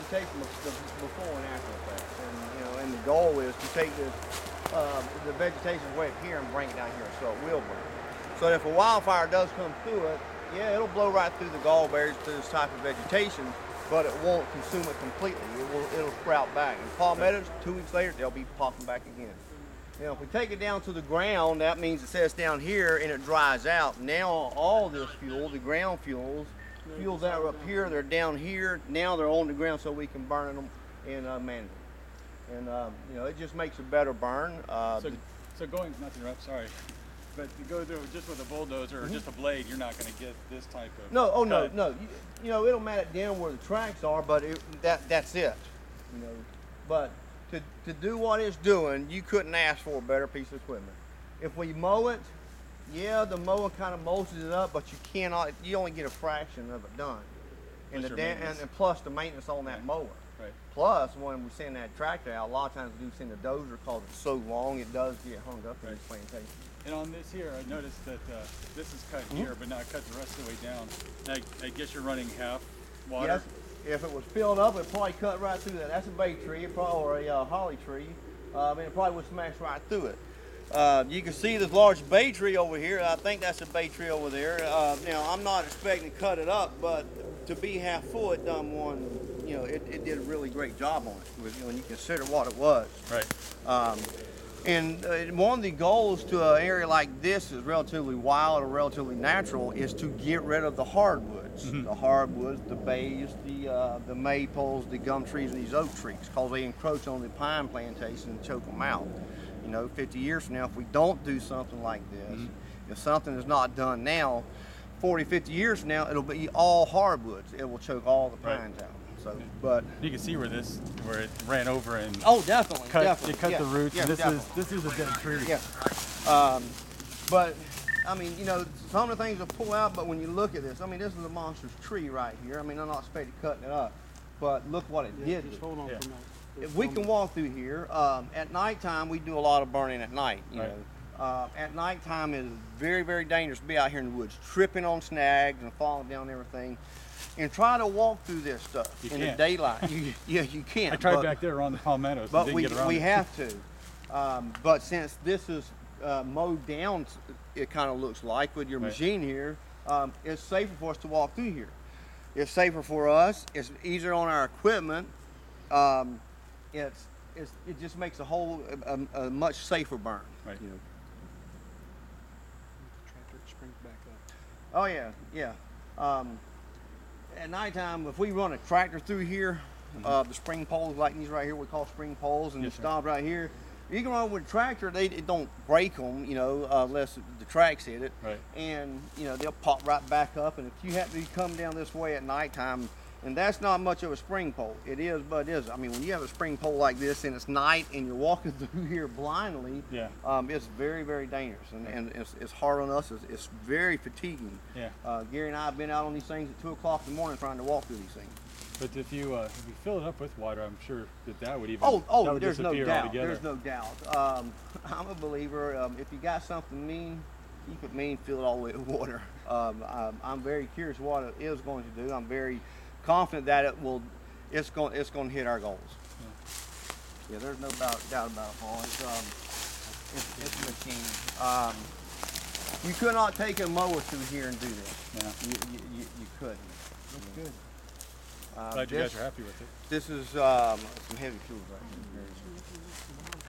take the before and after effects, and the goal is to take this the vegetation way up here and bring it down here, so it will burn. So if a wildfire does come through it, yeah, it'll blow right through the gallberries to this type of vegetation, but it won't consume it completely. It'll sprout back. And palmettos, 2 weeks later, they'll be popping back again. Now, if we take it down to the ground, that means it sets down here and it dries out. Now, all this fuel, the ground fuels that are up here, they're down here. Now they're on the ground, so we can burn them and manage them. And it just makes a better burn. So going, not to interrupt, sorry, but to go through just with a bulldozer or just a blade, you're not going to get this type of. No, no. It'll mat it down where the tracks are, but that's it. But to do what it's doing, you couldn't ask for a better piece of equipment. If we mow it, yeah, the mower kind of mulches it up, but you only get a fraction of it done. And plus the maintenance on that mower. Right. Plus, when we send that tractor out, a lot of times we do send a dozer because it's so long, it does get hung up in these plantations. And on this here, I noticed that this is cut here, but not cut the rest of the way down. And I guess you're running half water? Yes. If it was filled up, it'd probably cut right through that. That's a bay tree, or a holly tree, and it probably would smash right through it. You can see this large bay tree over here. I think that's a bay tree over there. Now, I'm not expecting to cut it up, but to be half full, it done one. It did a really great job on it when you consider what it was. Right. And one of the goals to an area like this is relatively wild or relatively natural is to get rid of the hardwoods. Mm-hmm. The hardwoods, the bays, the maples, the gum trees, and these oak trees, because they encroach on the pine plantations and choke them out. 50 years from now, if we don't do something like this, mm-hmm. if something is not done now, 40, 50 years from now, it'll be all hardwoods. It will choke all the pines out. So, but you can see where it ran over and definitely cut the roots. Yeah, and this is a dead tree. Yeah. But I mean, some of the things will pull out. But when you look at this, I mean, this is a monstrous tree right here. I mean, I'm not expecting cutting it up, but look what it did. Just hold on for a minute. If we can walk through here at nighttime, we do a lot of burning at night. You know, at nighttime is very, very dangerous to be out here in the woods, tripping on snags and falling down everything. And try to walk through this stuff the daylight. You can't. I tried back there on the palmettos, but didn't get around we have to. But since this is mowed down, it kind of looks like with your machine here, it's safer for us to walk through here. It's safer for us. It's easier on our equipment. It just makes a much safer burn. Right. The tractor springs back up. Oh yeah. At nighttime, if we run a tractor through here, the spring poles like these right here, we call spring poles, and stop right here. You can run with a tractor; it don't break them, unless the tracks hit it. Right. And they'll pop right back up. And if you happen to come down this way at nighttime, and that's not much of a spring pole. It is, but it is. I mean, when you have a spring pole like this and it's night and you're walking through here blindly, it's very, very dangerous, and it's hard on us. It's very fatiguing. Yeah. Gary and I have been out on these things at 2 o'clock in the morning trying to walk through these things. But if you fill it up with water, I'm sure that would even that would there's no doubt. Altogether. There's no doubt. I'm a believer. If you got something mean, keep it mean. Fill it all the way with water. I'm very curious what it is going to do. I'm very confident that it's going to hit our goals. Yeah, there's no doubt about it, Paul. It's a machine. You could not take a mower through here and do this. Yeah. You couldn't. That's good. Glad you guys are happy with it. This is some heavy tools right here.